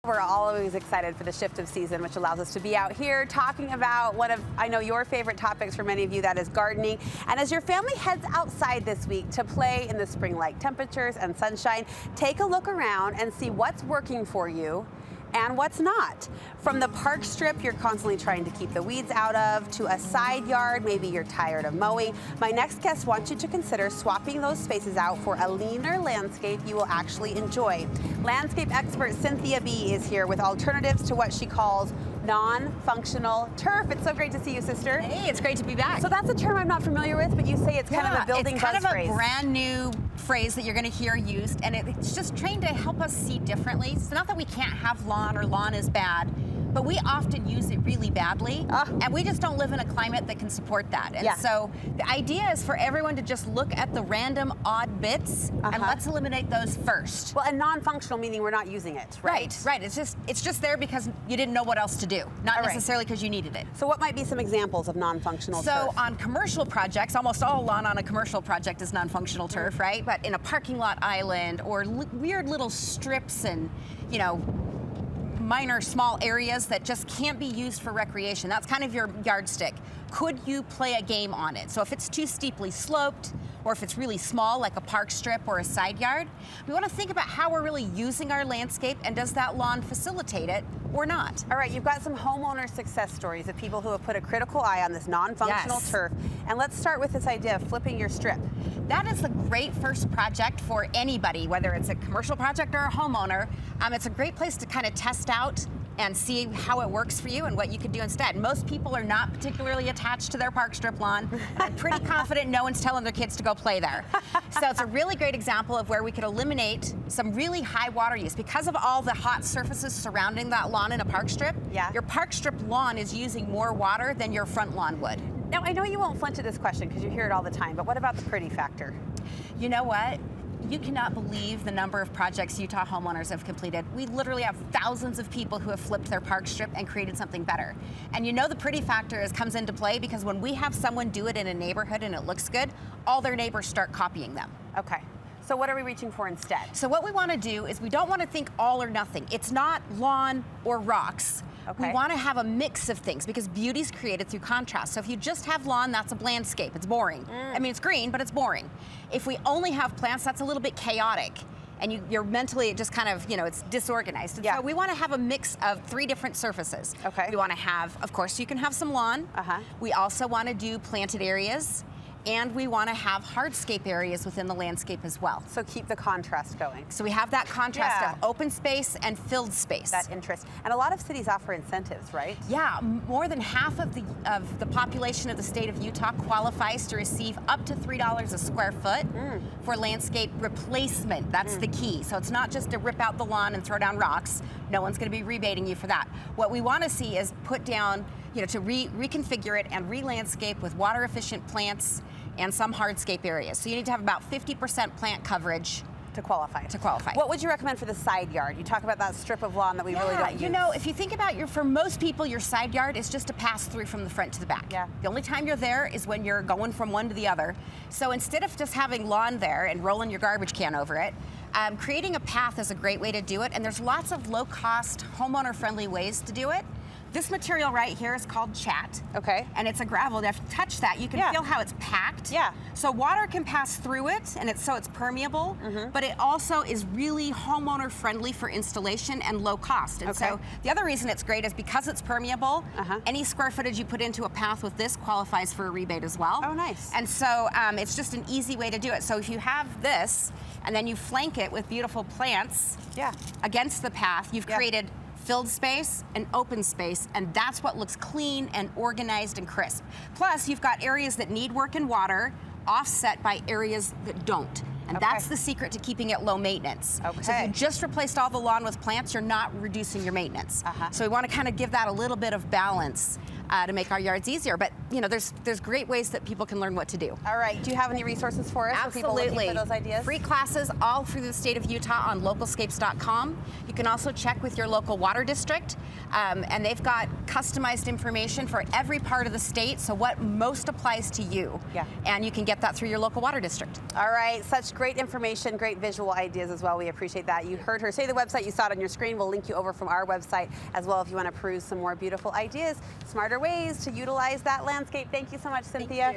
We're always excited for the shift of season, which allows us to be out here talking about one of, I know, your favorite topics for many of you, that is gardening. And as your family heads outside this week to play in the spring-like temperatures and sunshine, take a look around and see what's working for you and what's not. From the park strip you're constantly trying to keep the weeds out of, to a side yard maybe you're tired of mowing, my next guest wants you to consider swapping those spaces out for a leaner landscape you will actually enjoy. Landscape expert Cynthia Bee is here with alternatives to what she calls non-functional turf. It's so great to see you, sister. Hey, it's great to be back. So that's a term I'm not familiar with, but you say it's kind of a building buzz phrase. It's kind of a brand new phrase that you're going to hear used, and it's just trying to help us see differently. So not that we can't have lawn or lawn is bad, but we often use it really badly, and we just don't live in a climate that can support that. And so the idea is for everyone to just look at the random odd bits, and let's eliminate those first. Well, and non-functional meaning we're not using it, right? Right. It's just there because you didn't know what else to do, not necessarily because you needed it. So what might be some examples of non-functional turf? So on commercial projects, almost all lawn on a commercial project is non-functional turf, right? But in a parking lot island or weird little strips and, you know, minor small areas that just can't be used for recreation. That's kind of your yardstick. Could you play a game on it? So if it's too steeply sloped, or if it's really small, like a park strip or a side yard, we want to think about how we're really using our landscape, and does that lawn facilitate it or not? All right, you've got some homeowner success stories of people who have put a critical eye on this non-functional turf. And let's start with this idea of flipping your strip. That is a great first project for anybody, whether it's a commercial project or a homeowner. It's a great place to kind of test out and see how it works for you and what you could do instead. Most people are not particularly attached to their park strip lawn. I'm pretty confident no one's telling their kids to go play there. So it's a really great example of where we could eliminate some really high water use. Because of all the hot surfaces surrounding that lawn in a park strip, your park strip lawn is using more water than your front lawn would. Now, I know you won't flinch at this question because you hear it all the time, but what about the pretty factor? You know what? You cannot believe the number of projects Utah homeowners have completed. We literally have thousands of people who have flipped their park strip and created something better. And you know the pretty factor comes into play because when we have someone do it in a neighborhood and it looks good, all their neighbors start copying them. Okay. So what are we reaching for instead? So what we want to do is we don't want to think all or nothing. It's not lawn or rocks. We want to have a mix of things because beauty's created through contrast. So if you just have lawn, that's a landscape. It's boring. I mean, it's green, but it's boring. If we only have plants, that's a little bit chaotic. And you're mentally just kind of, you know, it's disorganized. And so we want to have a mix of 3 different surfaces. We want to have, of course, you can have some lawn. We also want to do planted areas. And we want to have hardscape areas within the landscape as well. So keep the contrast going. So we have that contrast of open space and filled space. That interest. And a lot of cities offer incentives, right? Yeah, more than half of the population of the state of Utah qualifies to receive up to $3 a square foot for landscape replacement. That's the key. So it's not just to rip out the lawn and throw down rocks. No one's going to be rebating you for that. What we want to see is put down, you know, to reconfigure it and re-landscape with water-efficient plants and some hardscape areas. So you need to have about 50% plant coverage to qualify. What would you recommend for the side yard? You talk about that strip of lawn that we really don't use. You know, if you think about for most people, your side yard is just a pass through from the front to the back. The only time you're there is when you're going from one to the other. So instead of just having lawn there and rolling your garbage can over it, creating a path is a great way to do it. And there's lots of low-cost, homeowner-friendly ways to do it. This material right here is called chat. And it's a gravel. If you touch that, you can feel how it's packed. So water can pass through it, and so it's permeable, but it also is really homeowner friendly for installation and low cost. And so the other reason it's great is because it's permeable, any square footage you put into a path with this qualifies for a rebate as well. Oh, nice. And so it's just an easy way to do it. So if you have this, and then you flank it with beautiful plants against the path, you've created filled space and open space, and that's what looks clean and organized and crisp. Plus, you've got areas that need work and water offset by areas that don't. And that's the secret to keeping it low maintenance. So if you just replaced all the lawn with plants, you're not reducing your maintenance. So we want to kind of give that a little bit of balance. to make our yards easier. But there's great ways that people can learn what to do. All right. Do you have any resources for us? Absolutely. For people looking for those ideas? Free classes all through the state of Utah on localscapes.com. You can also check with your local water district, and they've got customized information for every part of the state, so what most applies to you. Yeah. And you can get that through your local water district. All right, such great information, great visual ideas as well. We appreciate that. You heard her say the website, you saw it on your screen. We'll link you over from our website as well if you want to peruse some more beautiful ideas, smarter ways to utilize that landscape. Thank you so much, Cynthia.